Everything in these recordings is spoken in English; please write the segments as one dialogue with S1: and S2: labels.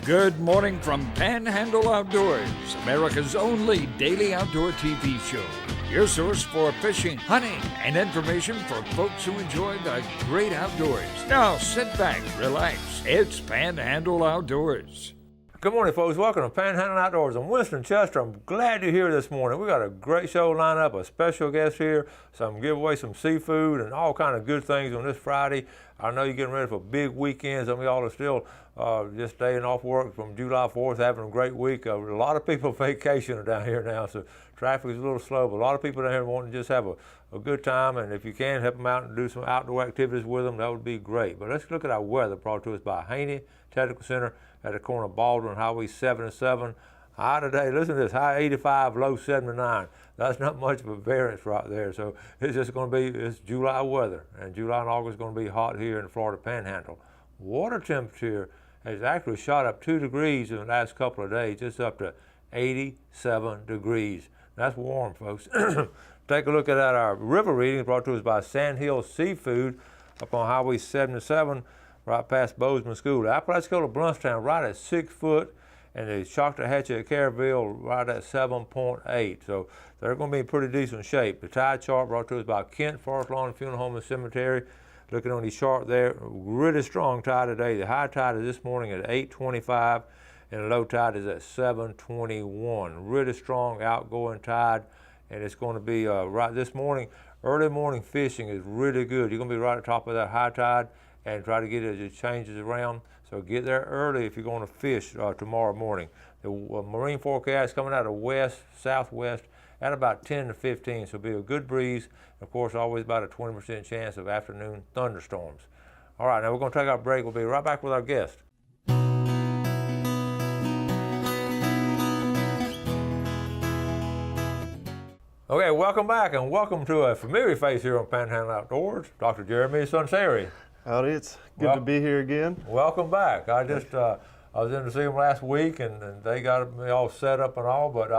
S1: Good morning from Panhandle Outdoors, America's only daily outdoor TV show. Your source for fishing, hunting, and information for folks who enjoy the great outdoors. Now sit back, relax. It's Panhandle Outdoors.
S2: Good morning, folks. Welcome to Panhandle Outdoors. I'm Winston Chester. I'm glad you're here this morning. We got a great show lined up, a special guest here, some giveaway, some seafood, and all kind of good things on this Friday. I know you're getting ready for a big weekend. Some of y'all are still just staying off work from July 4th, having a great week. A lot of people vacationing down here now, so traffic is a little slow, but a lot of people down here want to just have a good time, and if you can, help them out and do some outdoor activities with them, that would be great. But let's look at our weather brought to us by Haney Technical Center at the corner of Baldwin Highway 77. High today, listen to this, high 85, low 79. That's not much of a variance right there. So it's just going to be, it's July weather, and July and August is going to be hot here in the Florida Panhandle. Water temperature has actually shot up 2 degrees in the last couple of days, just up to 87 degrees. That's warm, folks. Take a look at our river readings brought to us by Sandhill Seafood up on Highway 77, right past Bozeman School. The Apalachicola Bluntstown right at 6 foot, and the Choctawhatchee at Caryville right at 7.8. So they're going to be in pretty decent shape. The tide chart brought to us by Kent Forest Lawn Funeral Home and Cemetery. Looking on the chart there, really strong tide today. The high tide is this morning at 8:25, and the low tide is at 7:21. Really strong outgoing tide, and it's going to be right this morning. Early morning fishing is really good. You're going to be right at the top of that high tide and try to get it as it changes around. So get there early if you're going to fish tomorrow morning. The marine forecast coming out of west, southwest at about 10 to 15, so it'll be a good breeze. Of course, always about a 20% chance of afternoon thunderstorms. All right, now we're going to take our break. We'll be right back with our guest. Okay, welcome back, and welcome to a familiar face here on Panhandle Outdoors, Dr. Jeremy Sunseri.
S3: Howdy, it's good to be here again.
S2: Welcome back. I was in to see them last week, and they got me all set up and all, but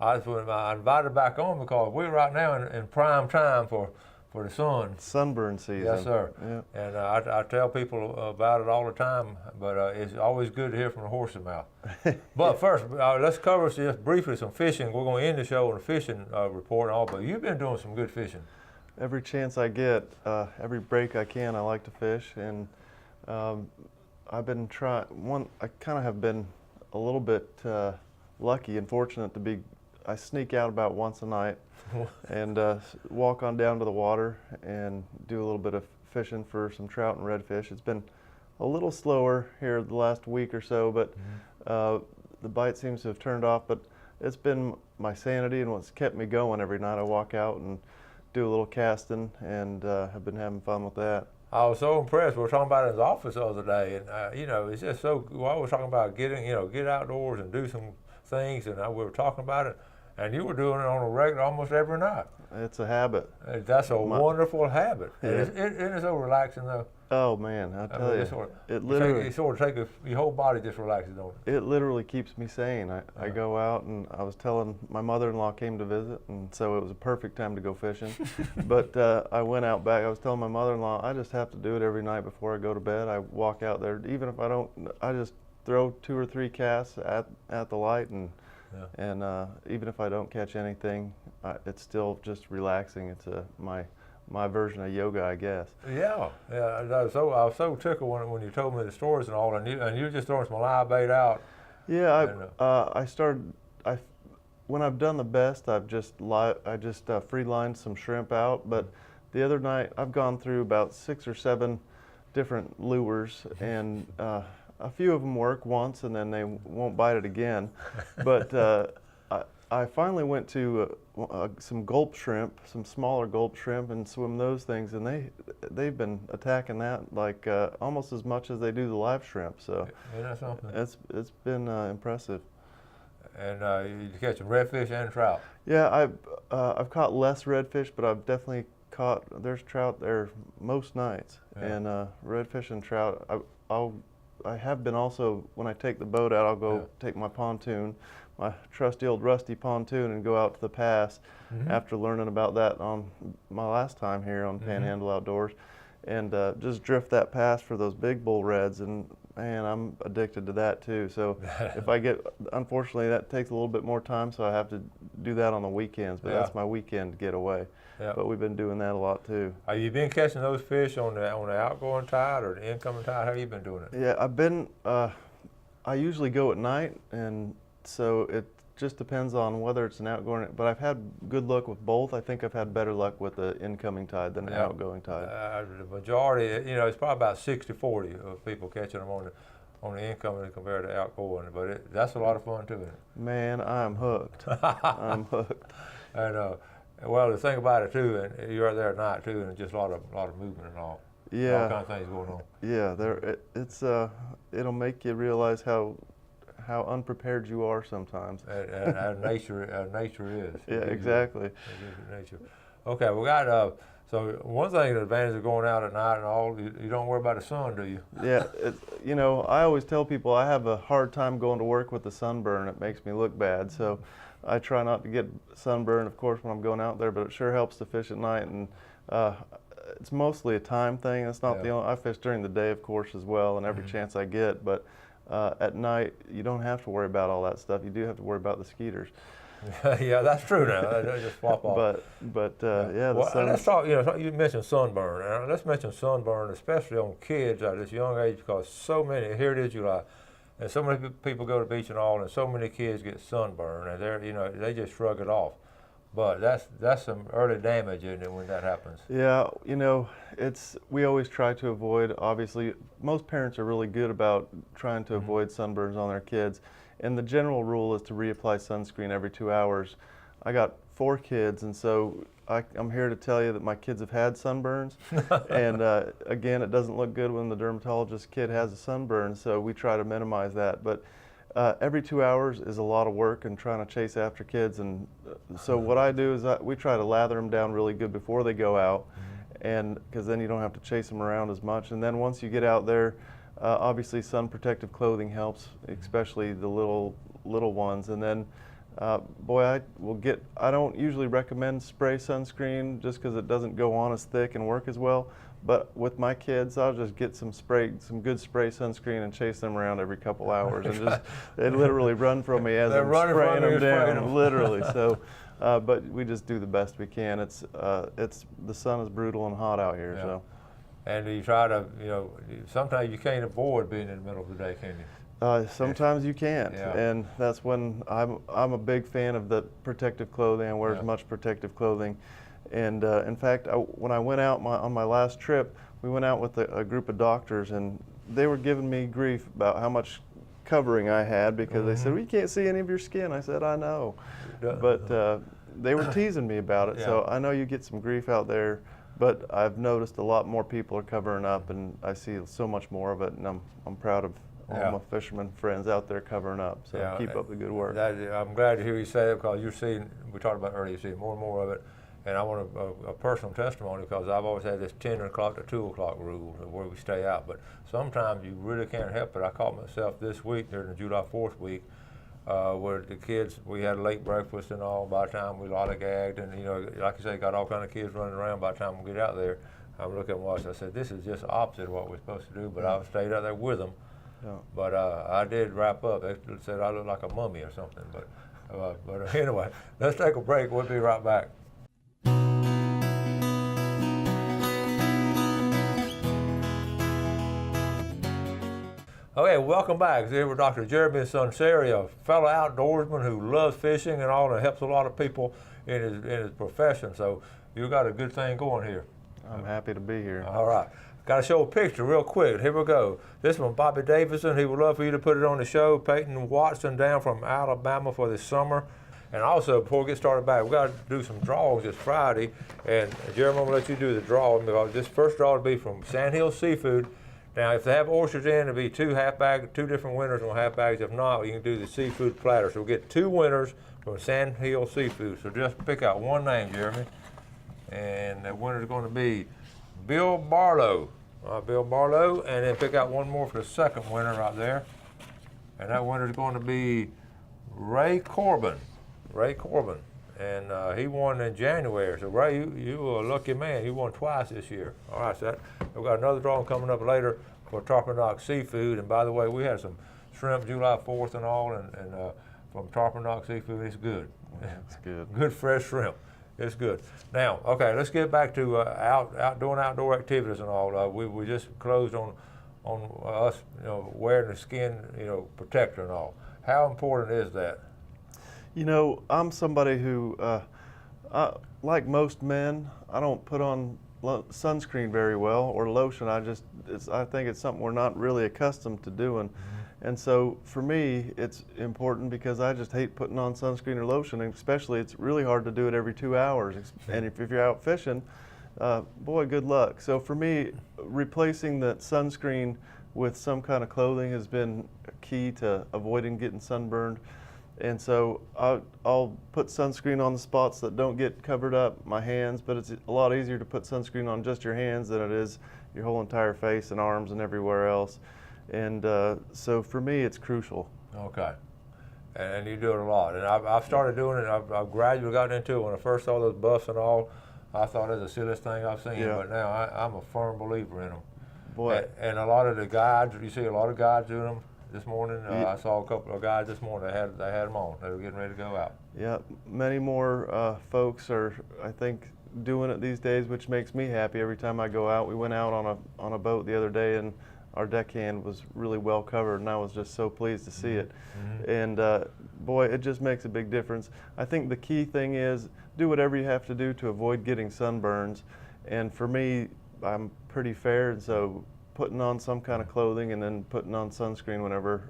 S2: I invited back on because we're right now in prime time for the sun.
S3: Sunburn season.
S2: Yes, sir.
S3: Yeah.
S2: And I tell people about it all the time, but it's always good to hear from the horse's mouth. But first, let's cover just briefly some fishing. We're going to end the show on a fishing report and all, but you've been doing some good fishing.
S3: Every chance I get, every break I can, I like to fish, and I've been trying. I kind of have been a little bit lucky and fortunate to be. I sneak out about once a night and walk on down to the water and do a little bit of fishing for some trout and redfish. It's been a little slower here the last week or so, but the bite seems to have turned off. But it's been my sanity and what's kept me going every night. I walk out and do a little casting, and have been having fun with that.
S2: I was so impressed. We were talking about it in his office the other day, and it's just so. Well, we were talking about get outdoors and do some things, and we were talking about it. And you were doing it on a regular almost every night.
S3: It's a habit.
S2: That's a wonderful habit.
S3: Yeah.
S2: Isn't it so relaxing though?
S3: Oh man, I tell you, it literally.
S2: Your whole body just relaxes, don't it?
S3: It literally keeps me sane. I go out, and I was telling my mother-in-law came to visit, and so it was a perfect time to go fishing. But I went out back. I was telling my mother-in-law, I just have to do it every night before I go to bed. I walk out there, even if I don't. I just throw 2 or 3 casts at the light, and. Yeah. And even if I don't catch anything, it's still just relaxing. It's my version of yoga, I guess.
S2: Yeah. I was so tickled when you told me the stories and all, and you just throwing some live bait out.
S3: Yeah, when I've done the best, I just free lined some shrimp out. But the other night, I've gone through about 6 or 7 different lures, and a few of them work once, and then they won't bite it again. But I finally went to some gulp shrimp, some smaller gulp shrimp, and swim those things, and they've been attacking that like almost as much as they do the live shrimp. So
S2: isn't that something?
S3: It's been impressive.
S2: And you catch some redfish and trout.
S3: Yeah, I've caught less redfish, but I've definitely caught. There's trout there most nights, and redfish and trout. I have been also, when I take the boat out, I'll go take my pontoon, my trusty old rusty pontoon, and go out to the pass after learning about that on my last time here on Panhandle Outdoors. and just drift that past for those big bull reds. And man, I'm addicted to that too. So if I get, unfortunately, that takes a little bit more time, so I have to do that on the weekends. But that's my weekend getaway. But we've been doing that a lot too.
S2: Have you been catching those fish on the outgoing tide or the incoming tide? How have you been doing it?
S3: Yeah, I've been. I usually go at night, and so it just depends on whether it's an outgoing. But I've had good luck with both. I think I've had better luck with the incoming tide than the outgoing tide.
S2: The majority, you know, it's probably about 60-40 of people catching them on the incoming compared to outgoing. But that's a lot of fun too, isn't it?
S3: Man, I'm hooked. I'm hooked.
S2: And well, the thing about it too, and you're there at night too, and just a lot of movement and all.
S3: Yeah.
S2: All kinds of things going on.
S3: Yeah, it'll make you realize how unprepared you are sometimes.
S2: And nature is.
S3: Yeah, exactly.
S2: Nature. Okay, we got so one thing, the advantage of going out at night and all, you don't worry about the sun, do you?
S3: Yeah, you know, I always tell people I have a hard time going to work with the sunburn. It makes me look bad, so I try not to get sunburn, of course, when I'm going out there. But it sure helps to fish at night, and it's mostly a time thing. It's not the only. I fish during the day, of course, as well, and every chance I get. But at night, you don't have to worry about all that stuff. You do have to worry about the skeeters.
S2: Yeah, that's true now. They just flop off.
S3: But yeah, the sun.
S2: Let's talk. You know, you mentioned sunburn. Let's mention sunburn, especially on kids at this young age, because so many. Here it is, July, and so many people go to the beach and all, and so many kids get sunburn, and they just shrug it off. But that's some early damage, isn't it, when that happens?
S3: Yeah, you know, we always try to avoid, obviously, most parents are really good about trying to avoid sunburns on their kids. And the general rule is to reapply sunscreen every 2 hours. I got 4 kids, and so I'm here to tell you that my kids have had sunburns. And again, it doesn't look good when the dermatologist kid has a sunburn, so we try to minimize that. But every 2 hours is a lot of work and trying to chase after kids. And so what I do is we try to lather them down really good before they go out, and because then you don't have to chase them around as much. And then once you get out there, obviously sun protective clothing helps, especially the little ones. And then boy, I don't usually recommend spray sunscreen just because it doesn't go on as thick and work as well. But with my kids, I'll just get some good spray sunscreen and chase them around every couple hours, and just they literally run from me as I'm spraying them down, literally. So, but we just do the best we can. The sun is brutal and hot out here, so.
S2: And you try to, sometimes you can't avoid being in the middle of the day, can you?
S3: Sometimes you can't, and that's when I'm a big fan of the protective clothing. I wear as much protective clothing. And in fact, when I went out on my last trip, we went out with a group of doctors, and they were giving me grief about how much covering I had, because they said, "We can't see any of your skin." I said, "I know," but they were teasing me about it. So I know you get some grief out there, but I've noticed a lot more people are covering up, and I see so much more of it, and I'm proud of all my fishermen friends out there covering up. So keep up the good work.
S2: I'm glad to hear you say that, because we talked about earlier, you're seeing more and more of it. And I want a personal testimony, because I've always had this 10 o'clock to 2 o'clock rule where we stay out. But sometimes you really can't help it. I caught myself this week during the July 4th week, where the kids, we had a late breakfast and all. By the time we lollygagged, and like I say, got all kind of kids running around. By the time we get out there, I'm looking and watching. I said, this is just the opposite of what we're supposed to do. But I stayed out there with them. Yeah. But I did wrap up. They said I looked like a mummy or something. But anyway, let's take a break. We'll be right back. Okay, welcome back. Here with Dr. Jeremy Sunseri, a fellow outdoorsman who loves fishing and all, and helps a lot of people in his profession. So you got a good thing going here.
S3: I'm happy to be here.
S2: All right. Got to show a picture real quick. Here we go. This one, Bobby Davison. He would love for you to put it on the show. Peyton Watson down from Alabama for this summer. And also, before we get started back, we've got to do some draws this Friday. And Jeremy, I'm going to let you do the draw, because this first draw will be from Sandhill Seafood. Now, if they have oysters in, it'll be two different winners on half bags. If not, you can do the seafood platter. So we'll get 2 winners from Sandhill Seafood. So just pick out one name, Jeremy. And the winner is going to be Bill Barlow. Bill Barlow. And then pick out one more for the second winner right there. And that winner is going to be Ray Corbin. Ray Corbin. and he won in January. So Ray, you were a lucky man. You won twice this year. All right, so we've got another drawing coming up later for Tarpanock Seafood. And by the way, we had some shrimp July 4th and all, and from Tarpanock Seafood. It's good.
S3: It's good.
S2: Good fresh shrimp. It's good. Now, okay, let's get back to outdoor activities and all. We just closed on us, wearing the skin, protector and all. How important is that?
S3: I'm somebody who, like most men, I don't put on sunscreen very well or lotion. I think it's something we're not really accustomed to doing. And so for me, it's important because I just hate putting on sunscreen or lotion, and especially it's really hard to do it every 2 hours. And if you're out fishing, boy, good luck. So for me, replacing the sunscreen with some kind of clothing has been key to avoiding getting sunburned. And so I'll put sunscreen on the spots that don't get covered up, my hands, but it's a lot easier to put sunscreen on just your hands than it is your whole entire face and arms and everywhere else. And so for me, it's crucial.
S2: Okay. And you do it a lot. And I've started doing it. I've gradually gotten into it. When I first saw those buffs and all, I thought it was the silliest thing I've seen. Yeah. But now I'm a firm believer in them.
S3: Boy.
S2: And a lot of the guides, you see a lot of guides doing them this morning. I saw a couple of guys this morning. They had them on. They were getting ready to go out.
S3: Yeah, many more folks are, I think, doing it these days, which makes me happy every time I go out. We went out on a boat the other day, and our deckhand was really well covered, and I was just so pleased to see it. And boy, it just makes a big difference. I think the key thing is do whatever you have to do to avoid getting sunburns. And for me, I'm pretty fair, and so putting on some kind of clothing and then putting on sunscreen whenever,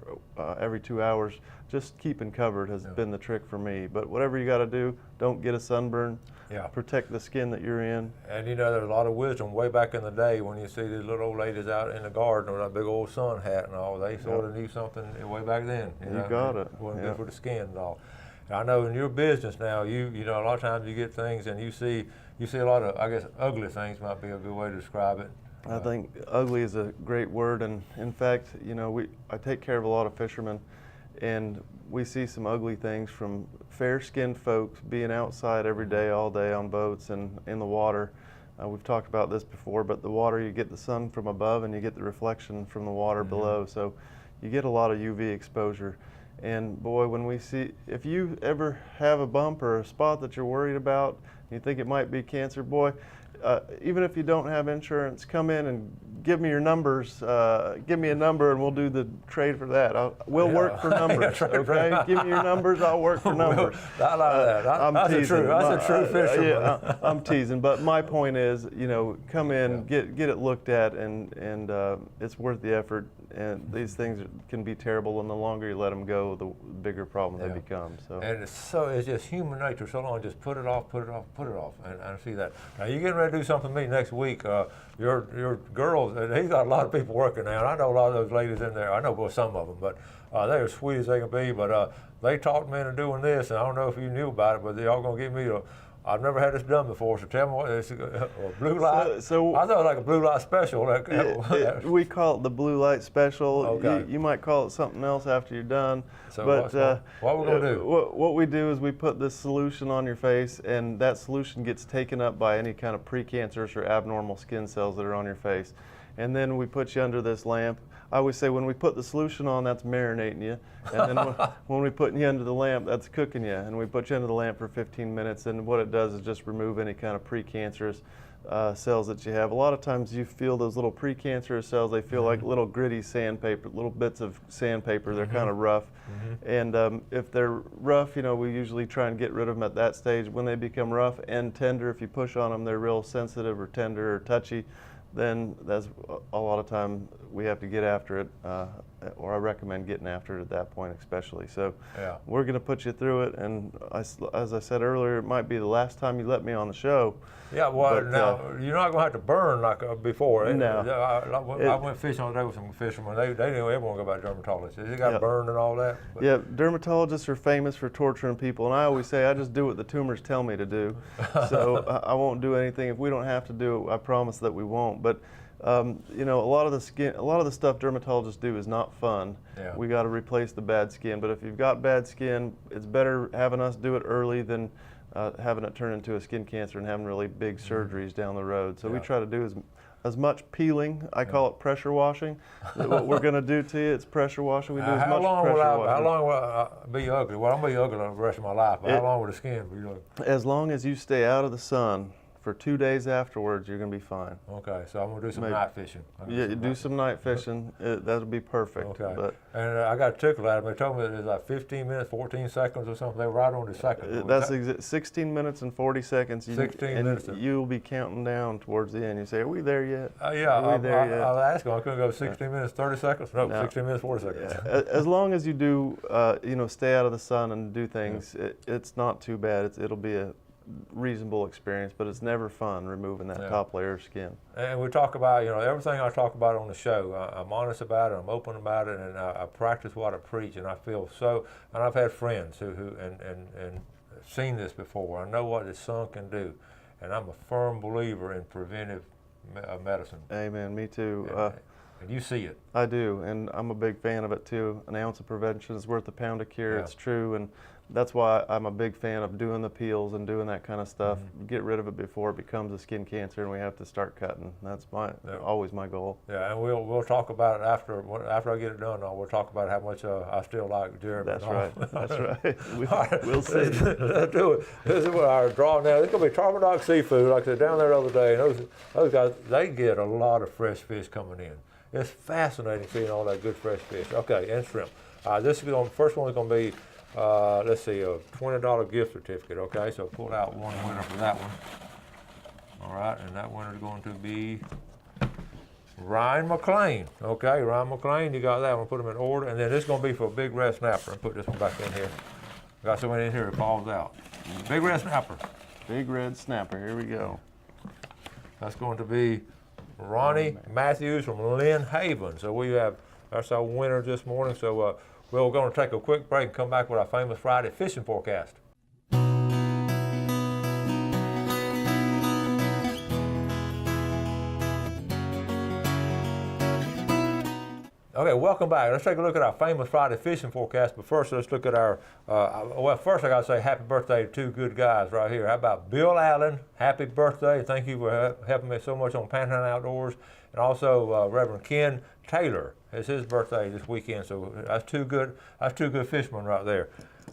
S3: every 2 hours, just keeping covered has been the trick for me. But whatever you got to do, don't get a sunburn.
S2: Yeah.
S3: Protect the skin that you're in.
S2: And there's a lot of wisdom way back in the day when you see these little old ladies out in the garden with that big old sun hat and all. They sort of knew something way back then.
S3: You got it.
S2: It wasn't good for the skin and all. And I know in your business now, you know, a lot of times you get things and you see a lot of, I guess, ugly things might be a good way to describe it.
S3: I think ugly is a great word, and in fact, I take care of a lot of fishermen, and we see some ugly things from fair-skinned folks being outside every day, all day on boats and in the water. We've talked about this before, but the water, you get the sun from above and you get the reflection from the water below, so you get a lot of UV exposure. And boy, when we see, if you ever have a bump or a spot that you're worried about, you think it might be cancer, boy, even if you don't have insurance, come in and give me your numbers. Give me a number and we'll do the trade for that. We'll work for numbers, okay? Give me your numbers, I'll work for numbers.
S2: I like that. That's a true fisherman.
S3: Yeah, I'm teasing, but my point is, come in, get it looked at, and it's worth the effort. And these things can be terrible, and the longer you let them go, the bigger problem they become. So.
S2: And it's just human nature. So long, just put it off, and I see that. Now you're getting ready to do something for me next week. Your girls, he's got a lot of people working now, and I know a lot of those ladies in there. I know some of them, but they're as sweet as they can be. But they talked me into doing this, and I don't know if you knew about it, but they're all going to give me I've never had this done before, so tell me what it's blue light. So I thought it was like a blue light special.
S3: We call it the blue light special.
S2: Okay.
S3: You might call it something else after you're done.
S2: So
S3: but
S2: what are we going to do?
S3: What we do is we put this solution on your face, and that solution gets taken up by any kind of precancerous or abnormal skin cells that are on your face. And then we put you under this lamp. I always say when we put the solution on, that's marinating you. And then when we put you under the lamp, that's cooking you. And we put you under the lamp for 15 minutes. And what it does is just remove any kind of precancerous cells that you have. A lot of times you feel those little precancerous cells, they feel like little gritty sandpaper, little bits of sandpaper. They're kind of rough. And if they're rough, we usually try and get rid of them at that stage. When they become rough and tender, if you push on them, they're real sensitive or tender or touchy. Then that's a lot of time we have to get after it, or I recommend getting after it at that point especially. So we're going to put you through it, and as I said earlier, it might be the last time you let me on the show.
S2: Yeah, well, now you're not going to have to burn like before.
S3: No.
S2: I went fishing all day with some fishermen. They didn't ever want to go by dermatologists. They got burned and all that. But.
S3: Yeah, dermatologists are famous for torturing people, and I always say I just do what the tumors tell me to do. So I won't do anything. If we don't have to do it, I promise that we won't. But a lot of the stuff dermatologists do is not fun.
S2: Yeah.
S3: We got to replace the bad skin. But if you've got bad skin, it's better having us do it early than having it turn into a skin cancer and having really big surgeries down the road. So we
S2: Yeah.
S3: try to do as much peeling. I call it pressure washing. What we're going to do to you, it's pressure washing. We do as
S2: How
S3: much
S2: long
S3: pressure
S2: will
S3: washing.
S2: how long will I be ugly? Well, I'm gonna be ugly the rest of my life, but how
S3: It-
S2: long will the skin be ugly?
S3: As long as you stay out of the sun for 2 days afterwards, you're going to be fine.
S2: Okay, so I'm gonna do some
S3: Maybe.
S2: night fishing.
S3: Yeah, do some night fishing. That'll be perfect.
S2: Okay.
S3: But
S2: And I got a tickle at them. They told me it was like 15 minutes, 14 seconds or something. They were right on the second.
S3: that's 16 minutes and 40 seconds.
S2: 16
S3: and
S2: minutes.
S3: You'll be counting down towards the end. You say, "Are we there yet?"
S2: Yeah,
S3: Are we there yet?
S2: I'll ask them. I couldn't go 16 minutes, 30 seconds. No,
S3: No.
S2: 16 minutes, 40 seconds.
S3: As long as you do, stay out of the sun and do things, it's not too bad. It'll be a reasonable experience, but it's never fun removing that top layer of skin.
S2: And we talk about, everything I talk about on the show, I'm honest about it, I'm open about it, and I practice what I preach, and I feel so, and I've had friends who seen this before. I know what the sun can do, and I'm a firm believer in preventive medicine.
S3: Amen, me too.
S2: And you see it.
S3: I do, and I'm a big fan of it too. An ounce of prevention is worth a pound of cure.
S2: Yeah.
S3: It's true, and that's why I'm a big fan of doing the peels and doing that kind of stuff. Get rid of it before it becomes a skin cancer, and we have to start cutting. That's always my goal.
S2: Yeah, and we'll talk about it after I get it done. We'll talk about how much I still like Jeremy.
S3: That's right. That's right.
S2: All
S3: We'll see.
S2: Let's do it. This is what our draw now. This is gonna be Tarmadoc Seafood. Like I said down there the other day, and those guys, they get a lot of fresh fish coming in. It's fascinating seeing all that good fresh fish. Okay, and shrimp. This is first one is going to be, let's see, a $20 gift certificate. Okay, so pull out one winner for that one. All right, and that winner is going to be Ryan McLean. Okay, Ryan McLean, you got that one. Put them in order, and then this is going to be for a big red snapper. I'll put this one back in here. Got so many in here it falls out. Big red snapper.
S3: Big red snapper. Here we go.
S2: That's going to be Ronnie Matthews from Lynn Haven. So that's our winner this morning. So we're going to take a quick break and come back with our famous Friday fishing forecast. Okay, welcome back. Let's take a look at our famous Friday fishing forecast. But first, let's look at our, first I got to say happy birthday to two good guys right here. How about Bill Allen? Happy birthday. Thank you for helping me so much on Panhandle Outdoors. And also Reverend Ken Taylor. It's his birthday this weekend. So that's two good fishermen right there.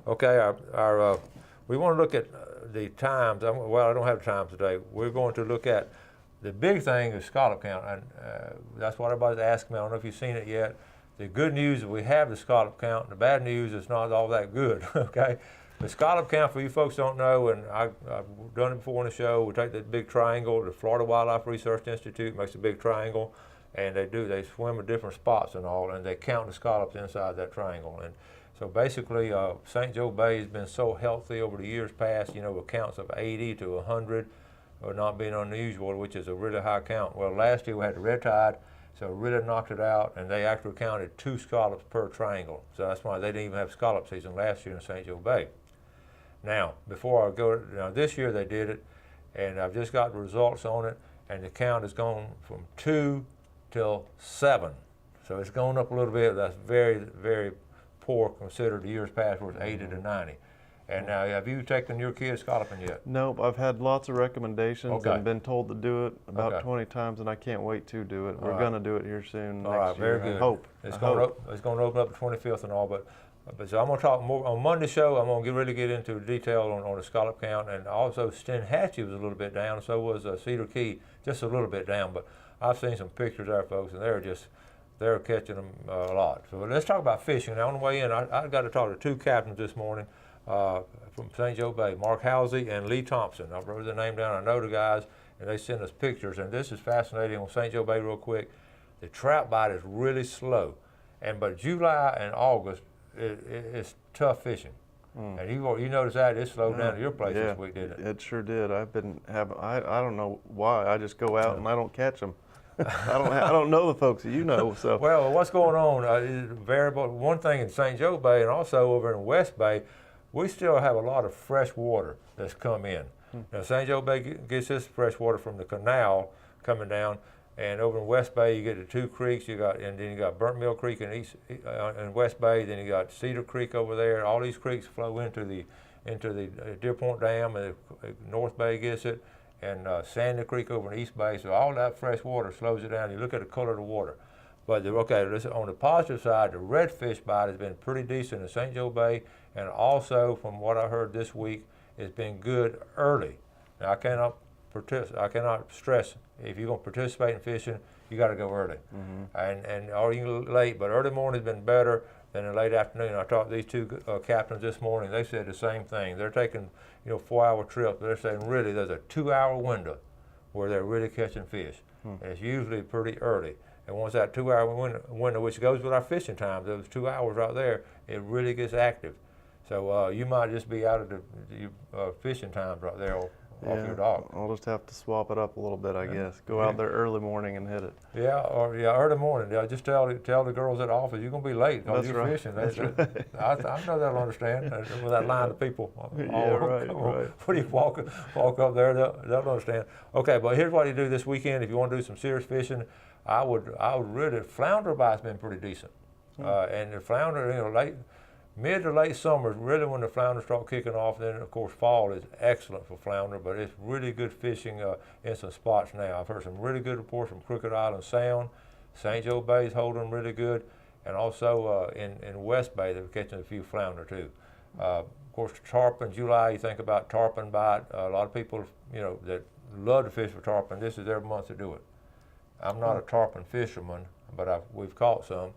S2: Okay, we want to look at the times. Well, I don't have the times today. We're going to look at the big thing is scallop count, and that's what everybody's asking me. I don't know if you've seen it yet. The good news is we have the scallop count. The bad news is not all that good, okay? The scallop count, for you folks who don't know, and I've done it before on the show, we take that big triangle, the Florida Wildlife Research Institute makes a big triangle, and they swim at different spots and all, and they count the scallops inside that triangle. And so basically, St. Joe Bay has been so healthy over the years past, with counts of 80 to 100, or not being unusual, which is a really high count. Well, last year we had the red tide, so it really knocked it out, and they actually counted 2 scallops per triangle. So that's why they didn't even have scallop season last year in St. Joe Bay. Now, before I go, this year they did it, and I've just got the results on it, and the count has gone from 2 till 7. So it's gone up a little bit. That's very, very poor considered the years past where it's 80 to 90. And now, have you taken your kids scalloping yet?
S3: Nope, I've had lots of recommendations
S2: Okay.
S3: and been told to do it about
S2: Okay.
S3: 20 times, and I can't wait to do it. We're
S2: right.
S3: going to do it here soon
S2: All
S3: next
S2: right, very
S3: year.
S2: good.
S3: I hope.
S2: It's
S3: I
S2: going
S3: hope.
S2: to open up the 25th and all, but so I'm going to talk more on Monday's show. I'm going to really get into detail on the scallop count, and also Stenhatchee was a little bit down. So was Cedar Key, just a little bit down. But I've seen some pictures there, folks, and they're catching them a lot. So let's talk about fishing. Now on the way in, I got to talk to 2 captains this morning from St. Joe Bay, Mark Halsey and Lee Thompson. I wrote their name down. I know the guys, and they sent us pictures. And this is fascinating on St. Joe Bay real quick. The trout bite is really slow, but July and August, it's tough fishing. And you noticed that it slowed down at your place this week, didn't it?
S3: It sure did. I've been having. I don't know why. I just go out and I don't catch them. I don't know the folks that you know. So
S2: well, what's going on is variable. One thing in St. Joe Bay and also over in West Bay, we still have a lot of fresh water that's come in. Now St. Joe Bay gets its fresh water from the canal coming down, and over in West Bay you get the 2 creeks. And then you got Burnt Mill Creek in West Bay. Then you got Cedar Creek over there. All these creeks flow into the into the Deer Point Dam, and the North Bay gets it, and Sandy Creek over in East Bay. So all that fresh water slows it down. You look at the color of the water. But okay, listen, on the positive side, the redfish bite has been pretty decent in St. Joe Bay, and also from what I heard this week, it's been good early. Now I cannot stress, if you're going to participate in fishing, you got to go early, or you can go late. But early morning has been better than the late afternoon. I talked to these two captains this morning. They said the same thing. They're taking 4-hour trips. They're saying really there's a 2-hour window where they're really catching fish, and it's usually pretty early. And once that 2-hour window, which goes with our fishing time, those 2 hours right there, it really gets active. So you might just be out of the fishing times right there off your dock.
S3: I'll just have to swap it up a little bit, I guess. Go out there early morning and hit it.
S2: Early morning. Yeah, just tell the girls at the office you're gonna be late because you're fishing.
S3: That's right.
S2: I know they'll understand with that line of people.
S3: Right.
S2: When you walk up there, they'll understand. Okay, but here's what you do this weekend if you want to do some serious fishing. I would really, flounder bite's been pretty decent, and the flounder, mid to late summer is really when the flounder start kicking off. Then of course fall is excellent for flounder, but it's really good fishing in some spots now. I've heard some really good reports from Crooked Island Sound, St. Joe Bay's holding really good, and also in West Bay they're catching a few flounder too. Of course, tarpon, July, you think about tarpon bite. A lot of people, that love to fish for tarpon. This is their month to do it. I'm not a tarpon fisherman, but we've caught some,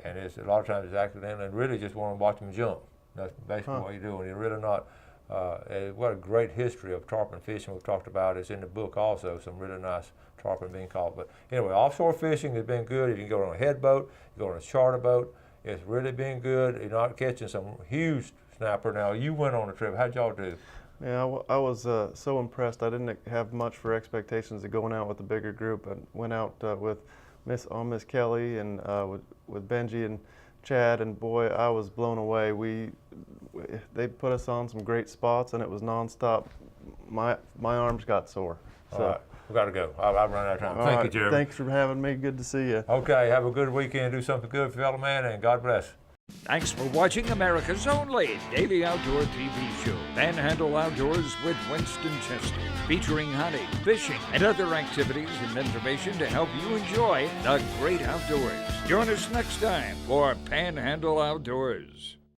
S2: and it's a lot of times it's accidental, and really just want to watch them jump. That's basically what you're doing. You're really not. What a great history of tarpon fishing we've talked about. It's in the book also. Some really nice tarpon being caught. But anyway, offshore fishing has been good. If you can go on a head boat, you go on a charter boat, it's really been good. You're not catching some huge snapper. Now you went on a trip. How'd y'all do?
S3: Yeah, I was so impressed. I didn't have much for expectations of going out with a bigger group. I went out with Miss Kelly and with Benji and Chad, and boy, I was blown away. They put us on some great spots, and it was nonstop. My arms got sore. So.
S2: All right, we got to go. I've run out of time. Thank you, Jeremy.
S3: Thanks for having me. Good to see you.
S2: Okay, have a good weekend. Do something good, fellow man, and God bless.
S1: Thanks for watching America's only daily outdoor TV show, Panhandle Outdoors with Winston Chester, featuring hunting, fishing, and other activities and information to help you enjoy the great outdoors. Join us next time for Panhandle Outdoors.